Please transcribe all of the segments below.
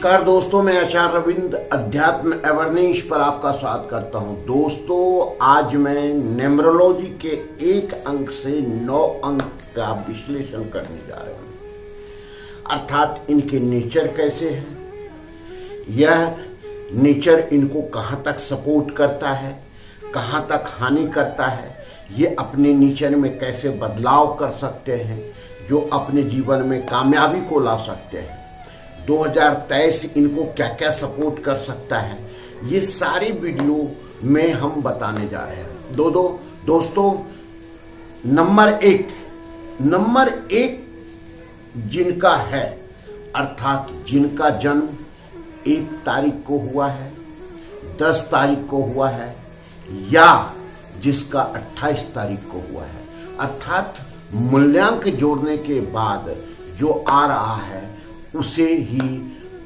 नमस्कार दोस्तों, मैं आचार्य रविंद्र अध्यात्म अवेयरनेस पर आपका स्वागत करता हूं। दोस्तों, आज मैं न्यूमरोलॉजी के 1 अंक से 9 अंक का विश्लेषण करने जा रहा हूं, अर्थात इनके नेचर कैसे है, यह नेचर इनको कहां तक सपोर्ट करता है, कहां तक हानि करता है, ये अपने नेचर में कैसे बदलाव कर सकते हैं जो अपने जीवन में कामयाबी को ला सकते हैं। 2023 इनको क्या क्या सपोर्ट कर सकता है, ये सारी वीडियो में हम बताने जा रहे हैं। दोस्तों, नंबर एक जिनका है, अर्थात जिनका जन्म 1 तारीख को हुआ है, 10 तारीख को हुआ है या जिसका 28 तारीख को हुआ है, अर्थात मूल्यांक जोड़ने के बाद जो आ रहा है उसे ही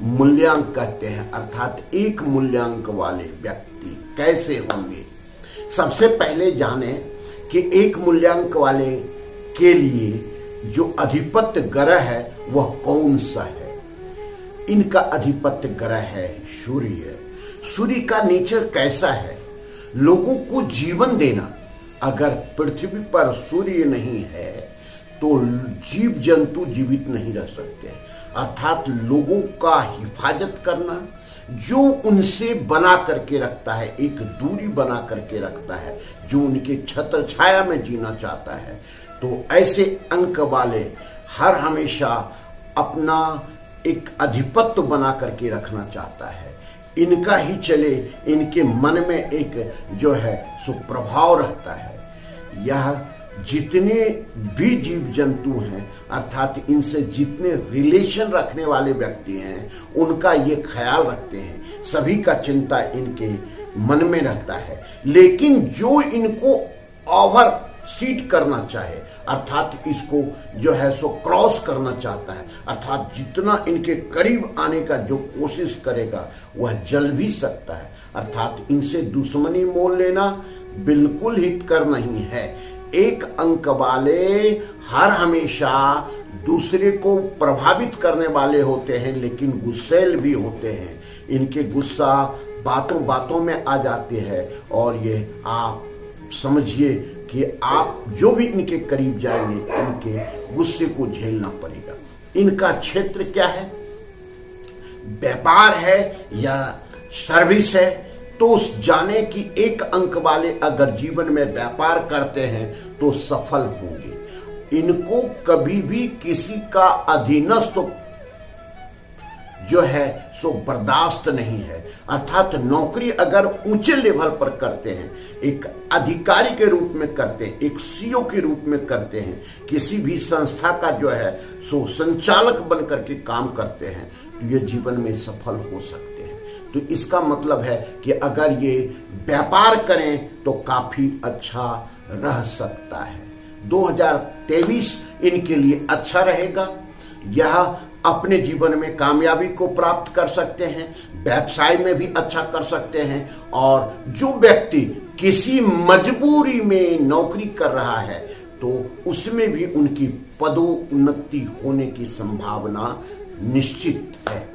मूल्यांक कहते हैं। अर्थात 1 मूल्यांक वाले व्यक्ति कैसे होंगे। सबसे पहले जाने कि 1 मूल्यांक वाले के लिए जो अधिपत्य ग्रह है वह कौन सा है। इनका अधिपत्य ग्रह है सूर्य। सूर्य का नेचर कैसा है, लोगों को जीवन देना। अगर पृथ्वी पर सूर्य नहीं है तो जीव जंतु जीवित नहीं रह सकते, अर्थात लोगों का हिफाजत करना, जो उनसे बना करके रखता है, एक दूरी बना करके रखता है, जो उनके छत्र छाया में जीना चाहता है, तो ऐसे अंक वाले हर हमेशा अपना एक अधिपत्य बना करके रखना चाहता है। इनका ही चले, इनके मन में एक जो है सो प्रभाव रहता है। यह जितने भी जीव जंतु हैं, अर्थात इनसे जितने रिलेशन रखने वाले व्यक्ति हैं, उनका ये ख्याल रखते हैं, सभी का चिंता इनके मन में रहता है। लेकिन जो इनको ओवर सीट करना चाहे, अर्थात इसको जो है सो क्रॉस करना चाहता है, अर्थात जितना इनके करीब आने का जो कोशिश करेगा वह जल भी सकता है। अर्थात इनसे दुश्मनी मोल लेना बिल्कुल हितकर नहीं है। 1 अंक वाले हर हमेशा दूसरे को प्रभावित करने वाले होते हैं, लेकिन गुस्सैल भी होते हैं। इनके गुस्सा बातों बातों में आ जाते हैं और ये आप समझिए कि आप जो भी इनके करीब जाएंगे इनके गुस्से को झेलना पड़ेगा। इनका क्षेत्र क्या है, व्यापार है या सर्विस है, तो उस जाने की 1 अंक वाले अगर जीवन में व्यापार करते हैं तो सफल होंगे। इनको कभी भी किसी का अधीनस्थ जो है सो बर्दाश्त नहीं है। अर्थात नौकरी अगर ऊंचे लेवल पर करते हैं, एक अधिकारी के रूप में करते हैं, एक सीईओ के रूप में करते हैं, किसी भी संस्था का जो है सो संचालक बन करके काम करते हैं, तो ये जीवन में सफल हो सकते हैं। तो इसका मतलब है कि अगर ये व्यापार करें तो काफी अच्छा रह सकता है। 2023 इनके लिए अच्छा रहेगा। यह अपने जीवन में कामयाबी को प्राप्त कर सकते हैं, व्यवसाय में भी अच्छा कर सकते हैं, और जो व्यक्ति किसी मजबूरी में नौकरी कर रहा है तो उसमें भी उनकी पदोन्नति होने की संभावना निश्चित है,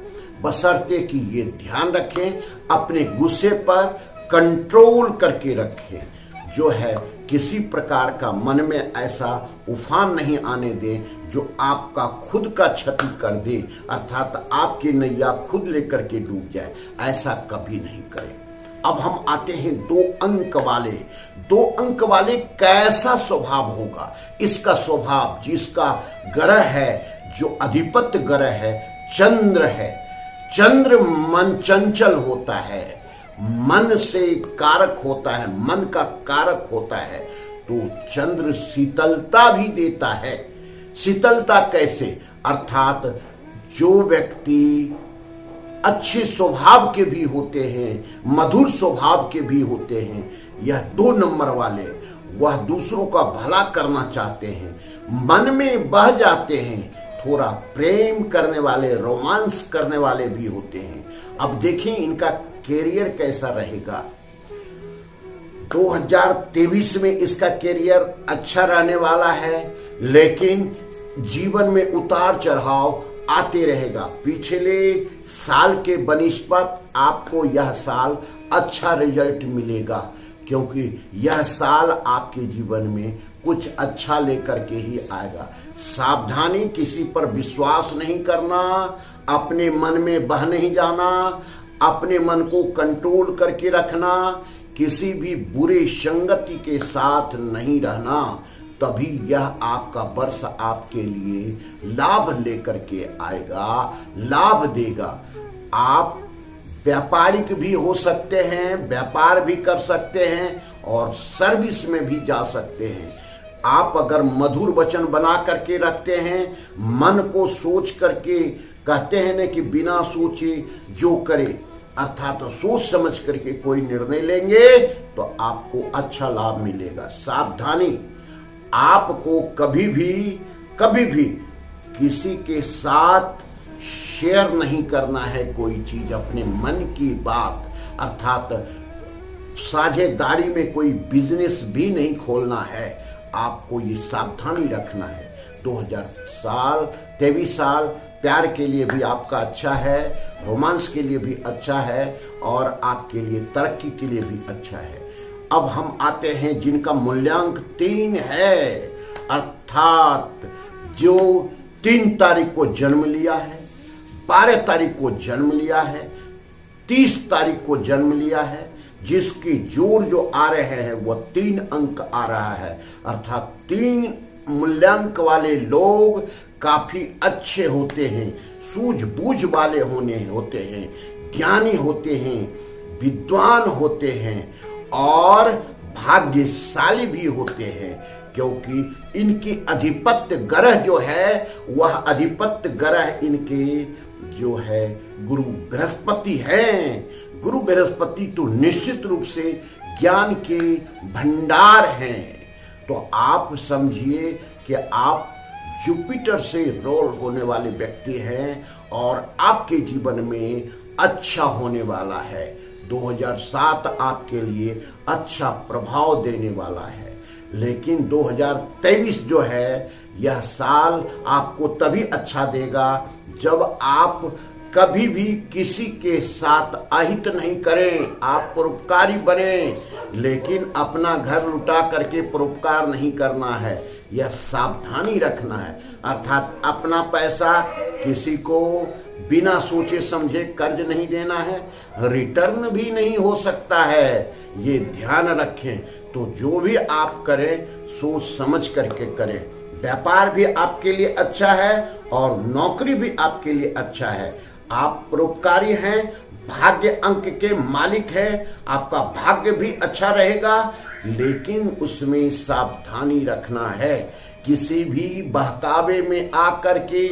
बशर्ते कि ये ध्यान रखें, अपने गुस्से पर कंट्रोल करके रखें, जो है किसी प्रकार का मन में ऐसा उफान नहीं आने दें जो आपका खुद का क्षति कर दे, अर्थात आपकी नैया खुद लेकर के डूब जाए। ऐसा कभी नहीं करें। अब हम आते हैं 2 अंक वाले। 2 अंक वाले कैसा स्वभाव होगा। इसका स्वभाव, जिसका ग्रह है, जो अधिपत्य ग्रह है, चंद्र है। चंद्र मन चंचल होता है, मन से कारक होता है, मन का कारक होता है, तो चंद्र शीतलता भी देता है। शीतलता कैसे, अर्थात जो व्यक्ति अच्छे स्वभाव के भी होते हैं, मधुर स्वभाव के भी होते हैं, यह 2 नंबर वाले, वह दूसरों का भला करना चाहते हैं, मन में बह जाते हैं, थोड़ा प्रेम करने वाले, रोमांस करने वाले भी होते हैं। अब देखें इनका कैरियर कैसा रहेगा। 2023 में इसका कैरियर अच्छा रहने वाला है, लेकिन जीवन में उतार चढ़ाव आते रहेगा। पिछले साल के बनिस्पत आपको यह साल अच्छा रिजल्ट मिलेगा, क्योंकि यह साल आपके जीवन में कुछ अच्छा लेकर के ही आएगा। सावधानी, किसी पर विश्वास नहीं करना, अपने मन में बह नहीं जाना, अपने मन को कंट्रोल करके रखना, किसी भी बुरे संगति के साथ नहीं रहना, तभी यह आपका वर्ष आपके लिए लाभ लेकर के आएगा, लाभ देगा। आप व्यापारिक भी हो सकते हैं, व्यापार भी कर सकते हैं और सर्विस में भी जा सकते हैं। आप अगर मधुर वचन बना करके रखते हैं, मन को सोच करके कहते हैं ना कि बिना सोचे जो करे, अर्थात तो सोच समझ करके कोई निर्णय लेंगे तो आपको अच्छा लाभ मिलेगा। सावधानी, आपको कभी भी किसी के साथ शेयर नहीं करना है कोई चीज, अपने मन की बात, अर्थात साझेदारी में कोई बिजनेस भी नहीं खोलना है। आपको ये सावधानी रखना है। 2023 साल प्यार के लिए भी आपका अच्छा है, रोमांस के लिए भी अच्छा है और आपके लिए तरक्की के लिए भी अच्छा है। अब हम आते हैं जिनका मूल्यांक 3 है, अर्थात जो 3 तारीख को जन्म लिया है, 12 तारीख को जन्म लिया है, 30 तारीख को जन्म लिया है, जिसकी जोड़ जो आ रहे हैं वह 3 अंक आ रहा है। अर्थात 3 मूल्यांक वाले लोग काफी अच्छे होते हैं, सूझबूझ वाले होते हैं, ज्ञानी होते हैं, विद्वान होते हैं और भाग्यशाली भी होते हैं, क्योंकि इनकी अधिपत्य ग्रह जो है वह अधिपत्य ग्रह इनके जो है गुरु बृहस्पति हैं। गुरु बृहस्पति तो निश्चित रूप से ज्ञान के भंडार हैं। तो आप समझिए कि आप जुपिटर से रोल होने वाले व्यक्ति हैं और आपके जीवन में अच्छा होने वाला है। 2007 आपके लिए अच्छा प्रभाव देने वाला है, लेकिन 2023 जो है यह साल आपको तभी अच्छा देगा जब आप कभी भी किसी के साथ अहित नहीं करें। आप परोपकारी बने, लेकिन अपना घर लुटा करके परोपकार नहीं करना है, यह सावधानी रखना है। अर्थात अपना पैसा किसी को बिना सोचे समझे कर्ज नहीं देना है, रिटर्न भी नहीं हो सकता है, ये ध्यान रखें। तो जो भी आप करें सोच समझ करके करें। व्यापार भी आपके लिए अच्छा है और नौकरी भी आपके लिए अच्छा है। आप परोपकारी हैं, भाग्य अंक के मालिक हैं, आपका भाग्य भी अच्छा रहेगा, लेकिन उसमें सावधानी रखना है। किसी भी बहकावे में आकर के,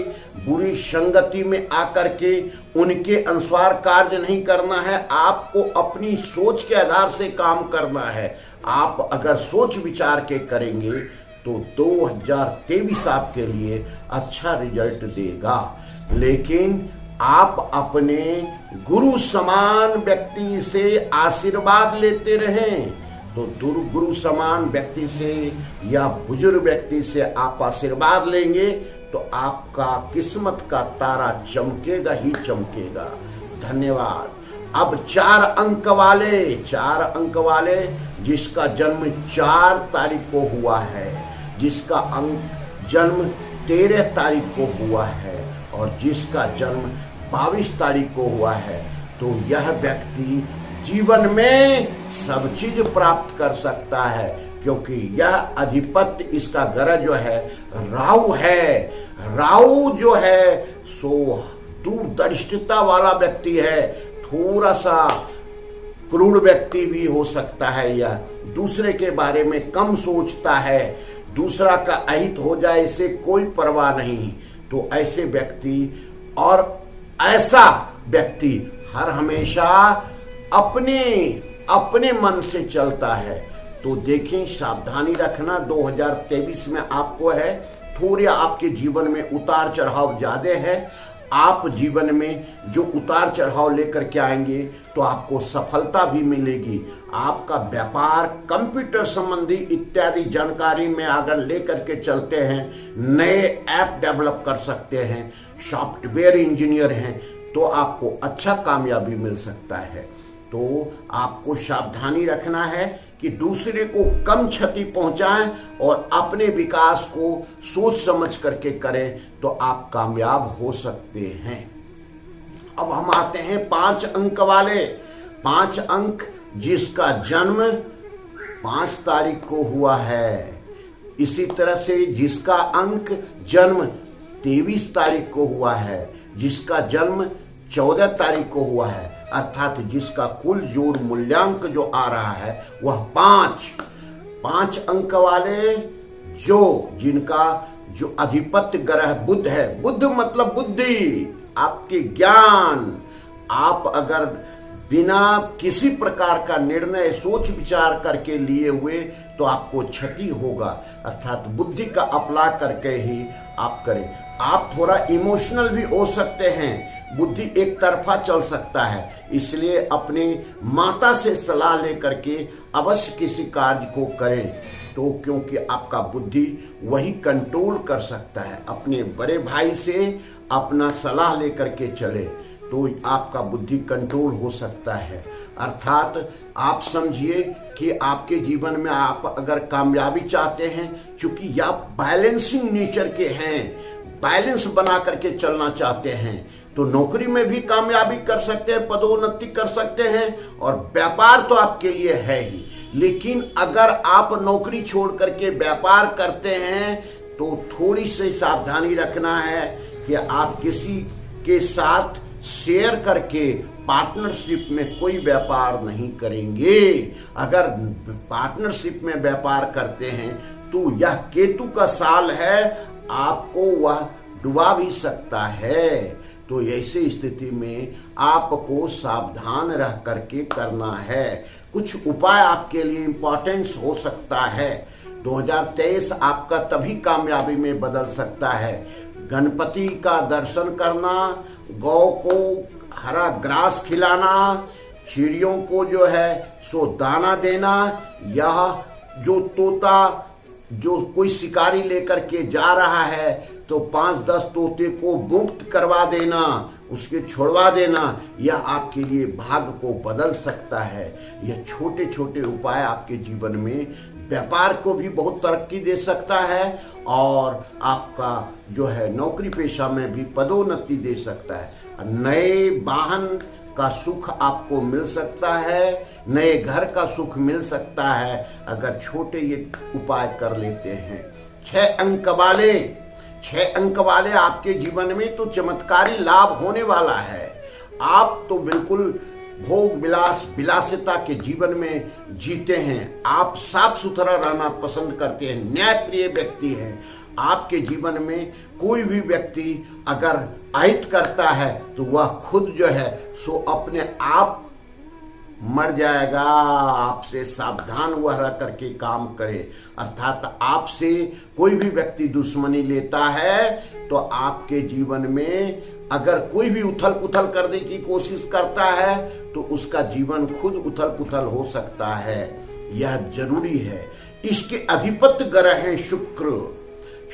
बुरी संगति में आकर के उनके अनुसार कार्य नहीं करना है। आपको अपनी सोच के आधार से काम करना है। आप अगर सोच विचार के करेंगे तो 2023 आपके लिए अच्छा रिजल्ट देगा, लेकिन आप अपने गुरु समान व्यक्ति से आशीर्वाद लेते रहें। तो गुरु समान व्यक्ति से या बुजुर्ग व्यक्ति से आप आशीर्वाद लेंगे तो आपका किस्मत का तारा चमकेगा ही चमकेगा। धन्यवाद। अब 4 अंक वाले जिसका जन्म 4 तारीख को हुआ है, जिसका जन्म 13 तारीख को हुआ है और जिसका जन्म 22 तारीख को हुआ है, तो यह व्यक्ति जीवन में सब चीज प्राप्त कर सकता है, क्योंकि यह अधिपत्य इसका ग्रह जो है राहु है। राहु जो है सो दूरदर्शिता वाला व्यक्ति है, थोड़ा सा क्रूर व्यक्ति भी हो सकता है। यह दूसरे के बारे में कम सोचता है, दूसरा का अहित हो जाए इसे कोई परवाह नहीं। तो ऐसे व्यक्ति और ऐसा व्यक्ति हर हमेशा अपने मन से चलता है। तो देखें, सावधानी रखना। 2023 में आपको है थोड़े आपके जीवन में उतार चढ़ाव ज्यादा है। आप जीवन में जो उतार चढ़ाव लेकर के आएंगे तो आपको सफलता भी मिलेगी। आपका व्यापार कंप्यूटर संबंधी इत्यादि जानकारी में अगर लेकर के चलते हैं, नए ऐप डेवलप कर सकते हैं, सॉफ्टवेयर इंजीनियर हैं, तो आपको अच्छा कामयाबी मिल सकता है। तो आपको सावधानी रखना है कि दूसरे को कम क्षति पहुंचाएं और अपने विकास को सोच समझ करके करें, तो आप कामयाब हो सकते हैं। अब हम आते हैं 5 अंक वाले। 5 अंक जिसका जन्म 5 तारीख को हुआ है, इसी तरह से जिसका अंक जन्म 23 तारीख को हुआ है, जिसका जन्म 14 तारीख को हुआ है, अर्थात जिसका कुल जोड़ मूल्यांक जो आ रहा है वह 5 अंक वाले, जिनका जो अधिपत्य ग्रह बुध है। बुध मतलब बुद्धि, आपके ज्ञान। आप अगर बिना किसी प्रकार का निर्णय सोच विचार करके लिए हुए तो आपको क्षति होगा, अर्थात बुद्धि का अप्लाई करके ही आप करें। आप थोड़ा इमोशनल भी हो सकते हैं, बुद्धि एक तरफा चल सकता है, इसलिए अपने माता से सलाह लेकर के अवश्य किसी कार्य को करें, तो क्योंकि आपका बुद्धि वही कंट्रोल कर सकता है। अपने बड़े भाई से अपना सलाह लेकर के चले तो आपका बुद्धि कंट्रोल हो सकता है। अर्थात आप समझिए कि आपके जीवन में आप अगर कामयाबी चाहते हैं, चूंकि आप बैलेंसिंग नेचर के हैं, बैलेंस बना करके चलना चाहते हैं, तो नौकरी में भी कामयाबी कर सकते हैं, पदोन्नति कर सकते हैं, और व्यापार तो आपके लिए है ही। लेकिन अगर आप नौकरी छोड़ करके व्यापार करते हैं तो थोड़ी सी सावधानी रखना है कि आप किसी के साथ शेयर करके पार्टनरशिप में कोई व्यापार नहीं करेंगे। अगर पार्टनरशिप में व्यापार करते हैं तो यह केतु का साल है, आपको वह डुबा भी सकता है। तो ऐसी स्थिति में आपको सावधान रह करके करना है। कुछ उपाय आपके लिए इंपॉर्टेंस हो सकता है। 2023 आपका तभी कामयाबी में बदल सकता है। गणपति का दर्शन करना, गौ को हरा ग्रास खिलाना, चिड़ियों को जो है सो दाना देना, यह जो तोता जो कोई शिकारी लेकर के जा रहा है तो 5-10 तोते को मुक्त करवा देना, उसके छोड़वा देना, यह आपके लिए भाग्य को बदल सकता है। यह छोटे छोटे उपाय आपके जीवन में व्यापार को भी बहुत तरक्की दे सकता है और आपका जो है नौकरी पेशा में भी पदोन्नति दे सकता है। नए वाहन का सुख आपको मिल सकता है, नए घर का सुख मिल सकता है अगर छोटे ये उपाय कर लेते हैं। 6 अंक वाले आपके जीवन में तो चमत्कारी लाभ होने वाला है। आप तो बिल्कुल भोग विलास विलासिता के जीवन में जीते हैं। आप साफ सुथरा रहना पसंद करते हैं, न्यायप्रिय व्यक्ति हैं। आपके जीवन में कोई भी व्यक्ति अगर अहित करता है तो वह खुद जो है सो अपने आप मर जाएगा। आपसे सावधान वह रह करके काम करे। अर्थात आपसे कोई भी व्यक्ति दुश्मनी लेता है तो आपके जीवन में अगर कोई भी उथल पुथल करने की कोशिश करता है तो उसका जीवन खुद उथल पुथल हो सकता है, यह जरूरी है। इसके अधिपत्य ग्रह हैं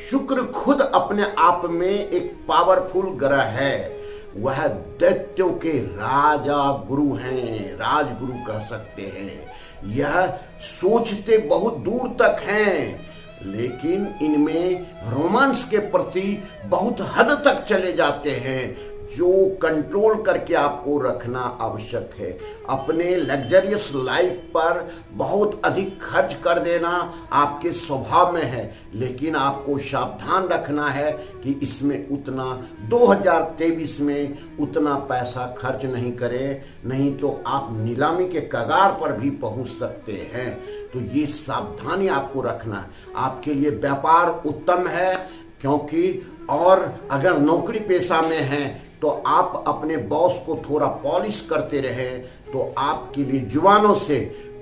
शुक्र खुद अपने आप में एक पावरफुल ग्रह है। वह दैत्यों के राजा गुरु हैं, राजगुरु कह सकते हैं। यह सोचते बहुत दूर तक हैं, लेकिन इनमें रोमांस के प्रति बहुत हद तक चले जाते हैं, जो कंट्रोल करके आपको रखना आवश्यक है। अपने लग्जरियस लाइफ पर बहुत अधिक खर्च कर देना आपके स्वभाव में है, लेकिन आपको सावधान रखना है कि इसमें उतना 2023 में उतना पैसा खर्च नहीं करें, नहीं तो आप नीलामी के कगार पर भी पहुंच सकते हैं। तो ये सावधानी आपको रखना है। आपके लिए व्यापार उत्तम है, क्योंकि और अगर नौकरी पेशा में हैं तो आप अपने बॉस को थोड़ा पॉलिश करते रहे तो आपके लिए जुबानों से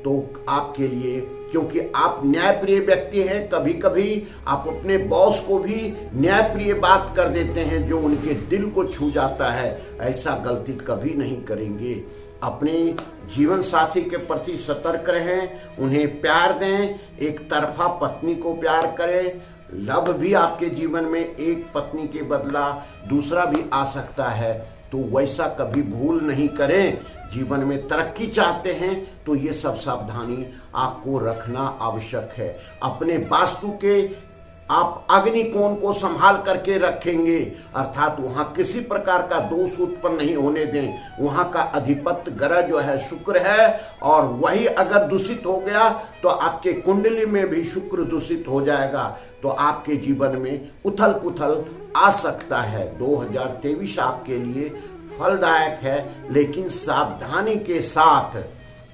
तो आपके लिए, क्योंकि आप न्यायप्रिय व्यक्ति हैं, कभी कभी आप अपने बॉस को भी न्यायप्रिय बात कर देते हैं जो उनके दिल को छू जाता है। ऐसा गलती कभी नहीं करेंगे। अपने जीवन साथी के प्रति सतर्क रहें, उन्हें प्यार दें, एक तरफा पत्नी को प्यार करें। लव भी आपके जीवन में एक पत्नी के बदला दूसरा भी आ सकता है, तो वैसा कभी भूल नहीं करें। जीवन में तरक्की चाहते हैं तो ये सब सावधानी आपको रखना आवश्यक है। अपने वास्तु के आप अग्नि कोण को संभाल करके रखेंगे, अर्थात वहां किसी प्रकार का दोष उत्पन्न नहीं होने दें। वहां का अधिपत्य ग्रह जो है शुक्र है, और वही अगर दूषित हो गया तो आपके कुंडली में भी शुक्र दूषित हो जाएगा, तो आपके जीवन में उथल पुथल आ सकता है। 2023 आपके लिए फलदायक है, लेकिन सावधानी के साथ।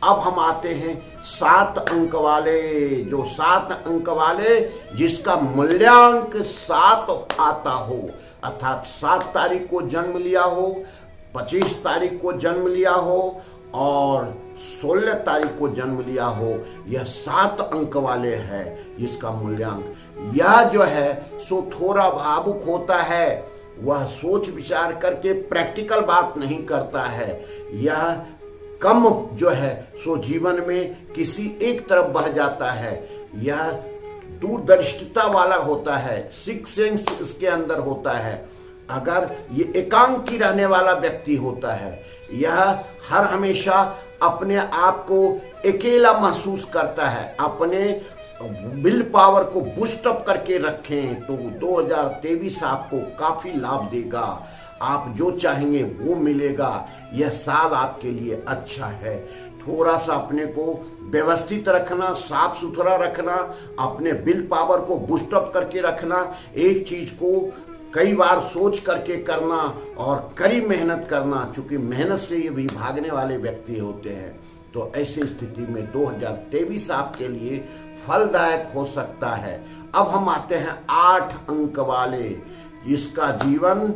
अब हम आते हैं 7 अंक वाले, जो 7 अंक वाले जिसका मूल्यांक 7 आता हो, अर्थात 7 तारीख को जन्म लिया हो, 25 तारीख को जन्म लिया हो और 16 तारीख को जन्म लिया हो, यह 7 अंक वाले है जिसका मूल्यांक। यह जो है सो थोड़ा भावुक होता है, वह सोच विचार करके प्रैक्टिकल बात नहीं करता है। यह कम जो है सो जीवन में किसी एक तरफ बह जाता है। यह दूरदर्शिता वाला होता है, सिक्स सेंस इसके अंदर होता है। अगर ये एकांकी रहने वाला व्यक्ति होता है, यह हर हमेशा अपने आप को अकेला महसूस करता है। अपने विल पावर को बूस्ट अप करके रखें तो 2023 आपको काफी लाभ देगा। आप जो चाहेंगे वो मिलेगा। यह साल आपके लिए अच्छा है। थोड़ा सा अपने को व्यवस्थित रखना, साफ सुथरा रखना, अपने विल पावर को बूस्ट अप करके रखना, एक चीज को कई बार सोच करके करना और कड़ी मेहनत करना, चूंकि मेहनत से ये भी भागने वाले व्यक्ति होते हैं। तो ऐसी स्थिति में 2023 आपके लिए फलदायक हो सकता है। अब हम आते हैं 8 अंक वाले, जिसका जीवन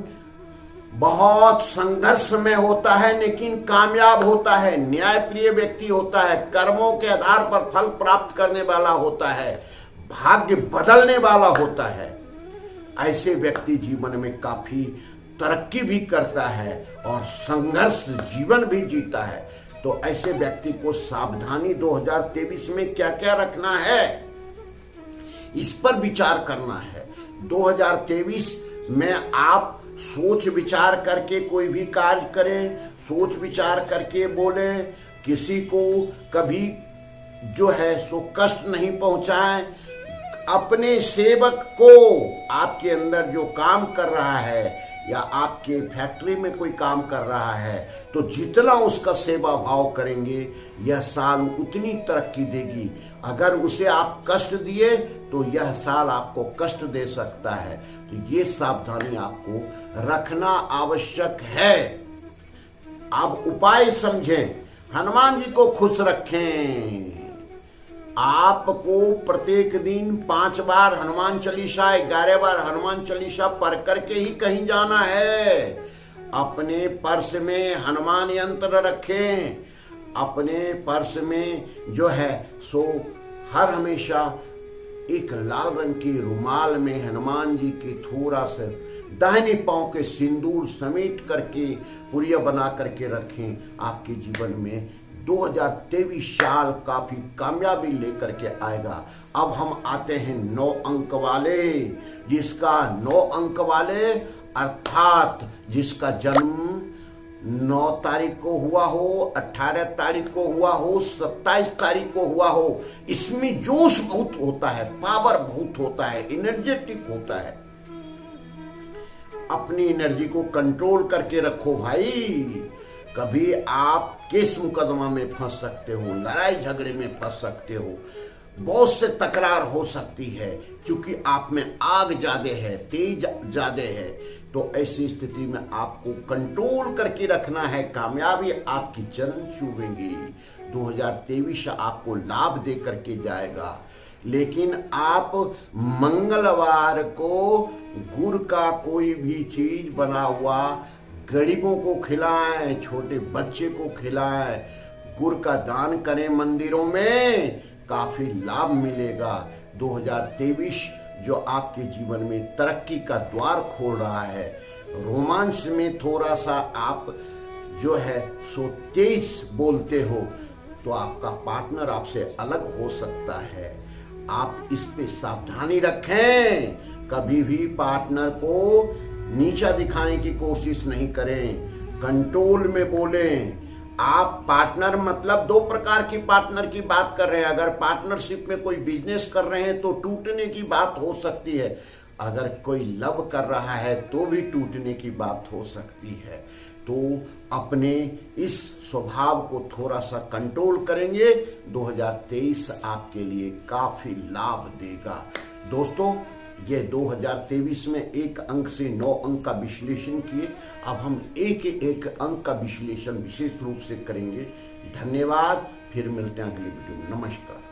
बहुत संघर्ष में होता है लेकिन कामयाब होता है, न्यायप्रिय व्यक्ति होता है, कर्मों के आधार पर फल प्राप्त करने वाला होता है, भाग्य बदलने वाला होता है। ऐसे व्यक्ति जीवन में काफी तरक्की भी करता है और संघर्ष जीवन भी जीता है। तो ऐसे व्यक्ति को सावधानी 2023 में क्या क्या रखना है, इस पर विचार करना है। 2023 में आप सोच विचार करके कोई भी कार्य करें, सोच विचार करके बोले, किसी को कभी जो है सो कष्ट नहीं पहुंचाएं। अपने सेवक को, आपके अंदर जो काम कर रहा है या आपके फैक्ट्री में कोई काम कर रहा है, तो जितना उसका सेवा भाव करेंगे यह साल उतनी तरक्की देगी। अगर उसे आप कष्ट दिए तो यह साल आपको कष्ट दे सकता है। तो ये सावधानी आपको रखना आवश्यक है। अब उपाय समझें। हनुमान जी को खुश रखें। आपको प्रत्येक दिन 5 बार हनुमान चालीसा, 11 बार हनुमान चालीसा पढ़ करके ही कहीं जाना है। अपने पर्स में हनुमान यंत्र रखें। अपने पर्स में जो है सो हर हमेशा एक लाल रंग की रुमाल में हनुमान जी की थोड़ा सा दाहिने पांव के सिंदूर समेट करके पुड़िया बना करके रखें। आपके जीवन में 2023 साल काफी कामयाबी लेकर के आएगा। अब हम आते हैं 9 अंक वाले, जिसका 9 अंक वाले अर्थात जिसका जन्म 9 तारीख को हुआ हो, 18 तारीख को हुआ हो, 27 तारीख को हुआ हो, इसमें जोश बहुत होता है, पावर बहुत होता है, एनर्जेटिक होता है। अपनी एनर्जी को कंट्रोल करके रखो भाई। कभी आप केस मुकदमा में फंस सकते हो, लड़ाई झगड़े में फंस सकते हो, बहुत से तकरार हो सकती है, क्योंकि आप में आग ज्यादा है, तेज ज्यादा है। तो ऐसी स्थिति में आपको कंट्रोल करके रखना है। कामयाबी आपकी चरण छूएंगी। 2023 आपको लाभ दे करके जाएगा। लेकिन आप मंगलवार को गुड़ का कोई भी चीज बना हुआ गरीबों को खिलाएं, छोटे बच्चे को खिलाएं। गुड़ का दान करें मंदिरों में, काफी लाभ मिलेगा। 2023 जो आपके जीवन में तरक्की का द्वार खोल रहा है। रोमांस में थोड़ा सा आप जो है सो तेज बोलते हो तो आपका पार्टनर आपसे अलग हो सकता है। आप इस पे सावधानी रखें, कभी भी पार्टनर को नीचा दिखाने की कोशिश नहीं करें, कंट्रोल में बोलें। आप पार्टनर मतलब दो प्रकार की पार्टनर की बात कर रहे हैं। अगर पार्टनरशिप में कोई बिजनेस कर रहे हैं तो टूटने की बात हो सकती है, अगर कोई लव कर रहा है तो भी टूटने की बात हो सकती है। तो अपने इस स्वभाव को थोड़ा सा कंट्रोल करेंगे, 2023 आपके लिए काफी लाभ देगा। दोस्तों, ये 2023 में एक अंक से 9 अंक का विश्लेषण किए। अब हम एक एक अंक का विश्लेषण विशेष रूप से करेंगे। धन्यवाद, फिर मिलते हैं अगली वीडियो में। नमस्कार।